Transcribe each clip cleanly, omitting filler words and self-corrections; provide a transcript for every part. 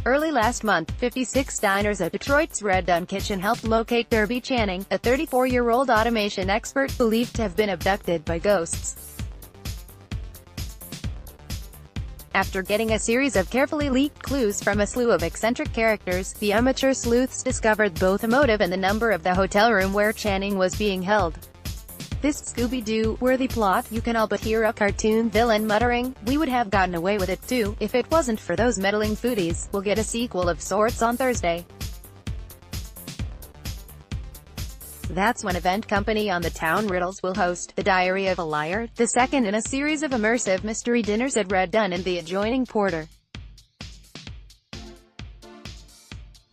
Early last month, 56 diners at Detroit's Red Dunn Kitchen helped locate Derby Channing, a 34-year-old automation expert believed to have been abducted by ghosts. After getting a series of carefully leaked clues from a slew of eccentric characters, the amateur sleuths discovered both a motive and the number of the hotel room where Channing was being held. This Scooby-Doo-worthy plot, you can all but hear a cartoon villain muttering, "We would have gotten away with it too, if it wasn't for those meddling foodies," will get a sequel of sorts on Thursday. That's when event company On the Town Riddles will host The Diary of a Liar, the second in a series of immersive mystery dinners at Red Dunn and the adjoining Porter.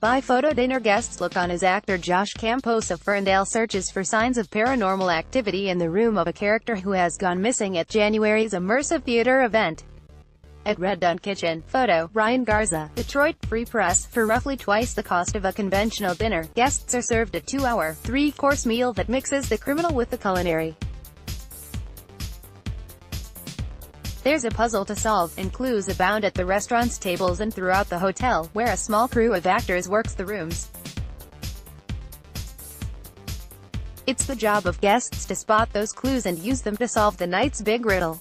By photo dinner guests look on as actor Josh Campos of Ferndale searches for signs of paranormal activity in the room of a character who has gone missing at January's immersive theater event. At Red Dunn Kitchen, photo, Ryan Garza, Detroit Free Press, for roughly twice the cost of a conventional dinner, guests are served a 2-hour, 3-course meal that mixes the criminal with the culinary. There's a puzzle to solve, and clues abound at the restaurant's tables and throughout the hotel, where a small crew of actors works the rooms. It's the job of guests to spot those clues and use them to solve the night's big riddle.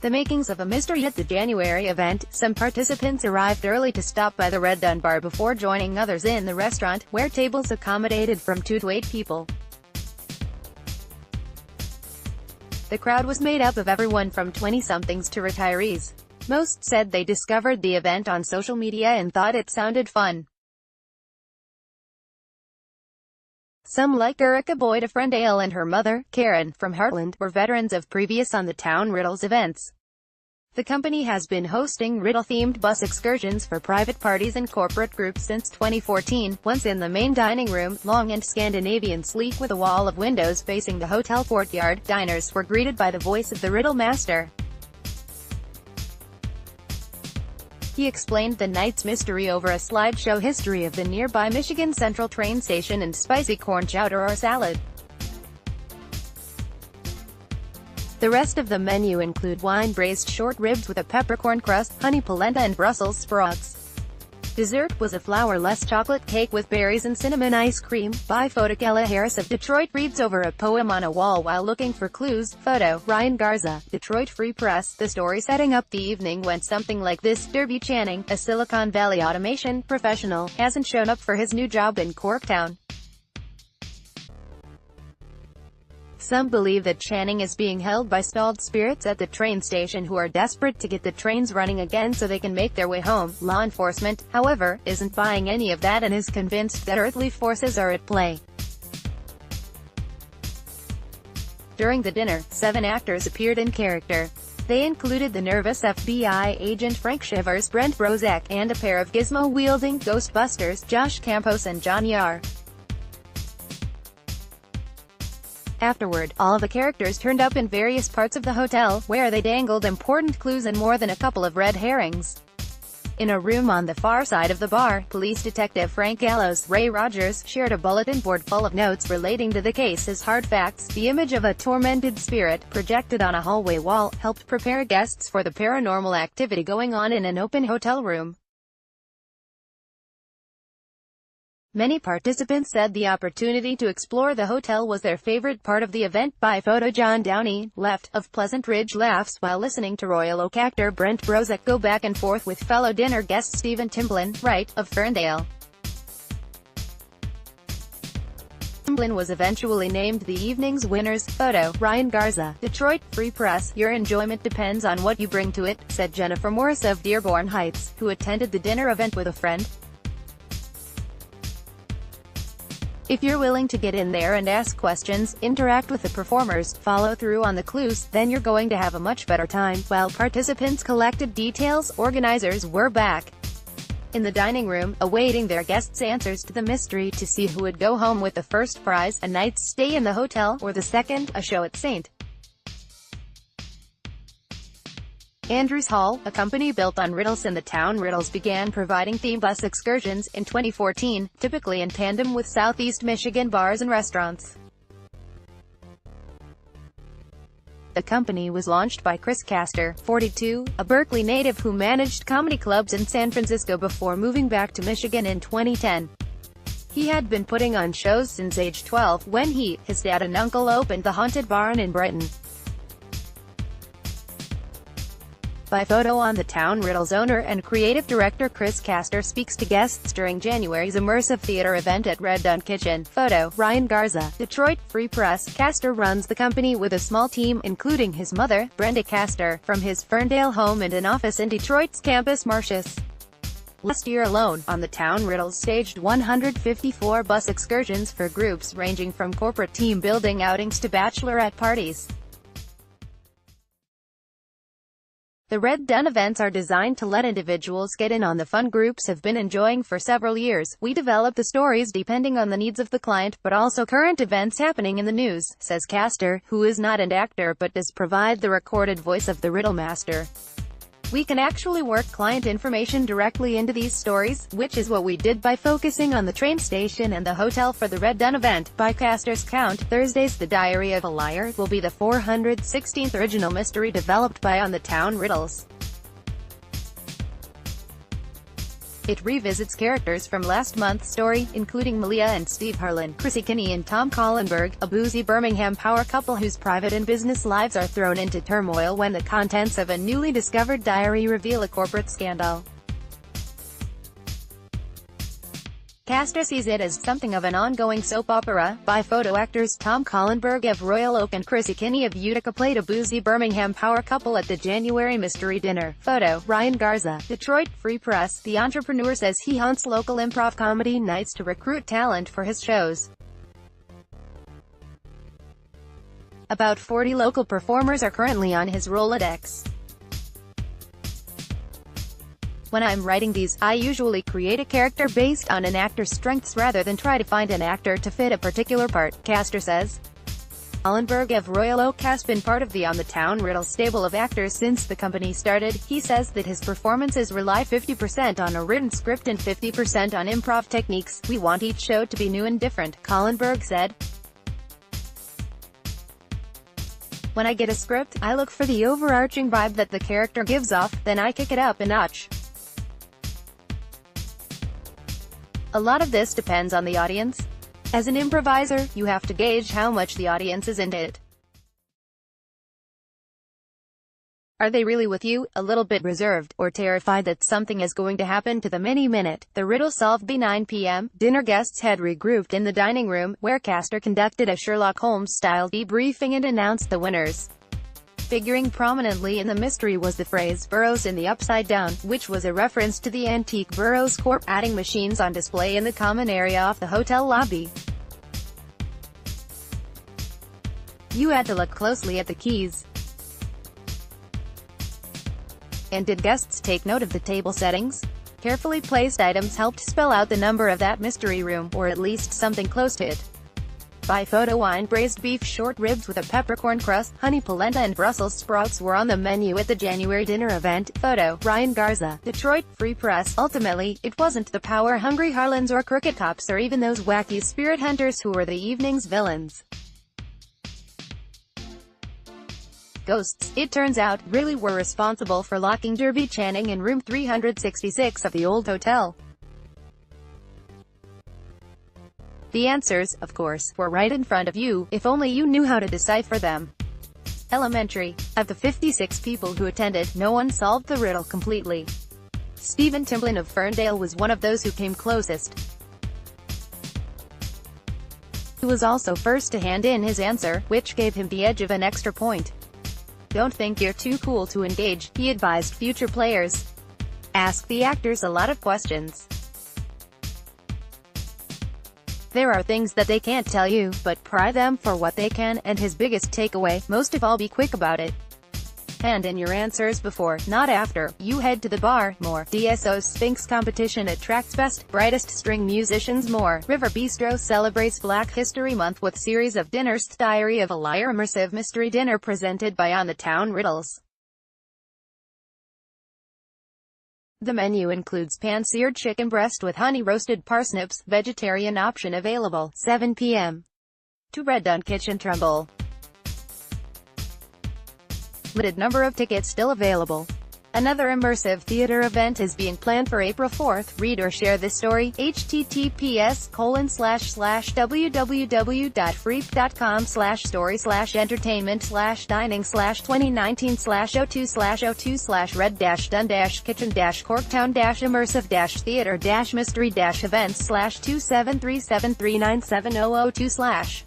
The makings of a mystery at the January event. Some participants arrived early to stop by the Red Dunn bar before joining others in the restaurant, where tables accommodated from 2 to 8 people. The crowd was made up of everyone from 20-somethings to retirees. Most said they discovered the event on social media and thought it sounded fun. Some, like Erica Boyd of Ferndale and her mother, Karen, from Heartland, were veterans of previous On the Town Riddles events. The company has been hosting riddle-themed bus excursions for private parties and corporate groups since 2014, once in the main dining room, long and Scandinavian sleek with a wall of windows facing the hotel courtyard. Diners were greeted by the voice of the riddle master. He explained the night's mystery over a slideshow history of the nearby Michigan Central train station and spicy corn chowder or salad. The rest of the menu include wine-braised short ribs with a peppercorn crust, honey polenta and Brussels sprouts. Dessert was a flourless chocolate cake with berries and cinnamon ice cream. By photo, Ella Harris of Detroit reads over a poem on a wall while looking for clues. Photo, Ryan Garza, Detroit Free Press. The story setting up the evening went something like this. Derby Channing, a Silicon Valley automation professional, hasn't shown up for his new job in Corktown. Some believe that Channing is being held by stalled spirits at the train station who are desperate to get the trains running again so they can make their way home. Law enforcement, however, isn't buying any of that and is convinced that earthly forces are at play. During the dinner, 7 actors appeared in character. They included the nervous FBI agent Frank Shivers, Brent Brozak, and a pair of gizmo-wielding Ghostbusters, Josh Campos and John Yar. Afterward, all the characters turned up in various parts of the hotel, where they dangled important clues and more than a couple of red herrings. In a room on the far side of the bar, police detective Frank Gallows, Ray Rogers, shared a bulletin board full of notes relating to the case as hard facts. The image of a tormented spirit, projected on a hallway wall, helped prepare guests for the paranormal activity going on in an open hotel room. Many participants said the opportunity to explore the hotel was their favorite part of the event. By photo, John Downey, left, of Pleasant Ridge laughs while listening to Royal Oak actor Brent Brozak go back and forth with fellow dinner guest Stephen Timblin, right, of Ferndale. Timblin was eventually named the evening's winners. Photo, Ryan Garza, Detroit Free Press. Your enjoyment depends on what you bring to it, said Jennifer Morris of Dearborn Heights, who attended the dinner event with a friend. If you're willing to get in there and ask questions, interact with the performers, follow through on the clues, then you're going to have a much better time. While participants collected details, organizers were back in the dining room, awaiting their guests' answers to the mystery to see who would go home with the first prize, a night's stay in the hotel, or the second, a show at St. Andrews Hall, a company built on riddles in the town. Riddles began providing theme bus excursions in 2014, typically in tandem with Southeast Michigan bars and restaurants. The company was launched by Chris Castor, 42, a Berkeley native who managed comedy clubs in San Francisco before moving back to Michigan in 2010. He had been putting on shows since age 12, when he, his dad and uncle opened the Haunted Barn in Britain. By photo on the town, Riddle's owner and creative director Chris Castor speaks to guests during January's immersive theater event at Red Dunn Kitchen. Photo, Ryan Garza, Detroit Free Press. Castor runs the company with a small team, including his mother, Brenda Castor, from his Ferndale home and an office in Detroit's Campus Martius. Last year alone, on the town, Riddle staged 154 bus excursions for groups ranging from corporate team-building outings to bachelorette parties. The Red Dunn events are designed to let individuals get in on the fun groups have been enjoying for several years. We develop the stories depending on the needs of the client, but also current events happening in the news, says Castor, who is not an actor but does provide the recorded voice of the Riddle Master. We can actually work client information directly into these stories, which is what we did by focusing on the train station and the hotel for the Red Dunn event. By Castor's count, Thursday's The Diary of a Liar will be the 416th original mystery developed by On the Town Riddles. It revisits characters from last month's story, including Malia and Steve Harlan, Chrissy Kinney and Tom Collenberg, a boozy Birmingham power couple whose private and business lives are thrown into turmoil when the contents of a newly discovered diary reveal a corporate scandal. Castor sees it as something of an ongoing soap opera. By photo, actors Tom Collenberg of Royal Oak and Chrissy Kinney of Utica played a boozy Birmingham power couple at the January mystery dinner. Photo, Ryan Garza, Detroit Free Press. The entrepreneur says he haunts local improv comedy nights to recruit talent for his shows. About 40 local performers are currently on his Rolodex. When I'm writing these, I usually create a character based on an actor's strengths rather than try to find an actor to fit a particular part, Castor says. Collenberg of Royal Oak has been part of the On the Town Riddle stable of actors since the company started. He says that his performances rely 50% on a written script and 50% on improv techniques. We want each show to be new and different, Collenberg said. When I get a script, I look for the overarching vibe that the character gives off, then I kick it up a notch. A lot of this depends on the audience. As an improviser, you have to gauge how much the audience is into it. Are they really with you, a little bit reserved, or terrified that something is going to happen to them any minute? The riddle solved by 9 p.m. Dinner guests had regrouped in the dining room, where Castor conducted a Sherlock Holmes-style debriefing and announced the winners. Figuring prominently in the mystery was the phrase, "Burrows in the Upside Down," which was a reference to the antique Burroughs Corp. Adding machines on display in the common area off the hotel lobby. You had to look closely at the keys. And did guests take note of the table settings? Carefully placed items helped spell out the number of that mystery room, or at least something close to it. By photo, wine braised beef short ribs with a peppercorn crust, honey polenta and Brussels sprouts were on the menu at the January dinner event. Photo, Ryan Garza, Detroit Free Press. Ultimately, it wasn't the power-hungry Harlans or crooked cops or even those wacky spirit hunters who were the evening's villains. Ghosts, it turns out, really were responsible for locking Derby Channing in room 366 of the old hotel. The answers, of course, were right in front of you, if only you knew how to decipher them. Elementary. Of the 56 people who attended, no one solved the riddle completely. Stephen Timblin of Ferndale was one of those who came closest. He was also first to hand in his answer, which gave him the edge of an extra point. Don't think you're too cool to engage, he advised future players. Ask the actors a lot of questions. There are things that they can't tell you, but pry them for what they can, and his biggest takeaway, most of all, be quick about it. Hand in your answers before, not after, you head to the bar. More. DSO's Sphinx competition attracts best, brightest string musicians. More. River Bistro celebrates Black History Month with series of dinners. Diary of a Liar immersive mystery dinner presented by On the Town Riddles. The menu includes pan-seared chicken breast with honey-roasted parsnips, vegetarian option available, 7 p.m. to Red Dunn Kitchen Trumbull. Limited number of tickets still available. Another immersive theater event is being planned for April 4th. Read or share this story. https://www.freep.com/story/entertainment/dining/2019/02/Dunn Kitchen-corktown-immersive-theater-mystery-events/27373970002/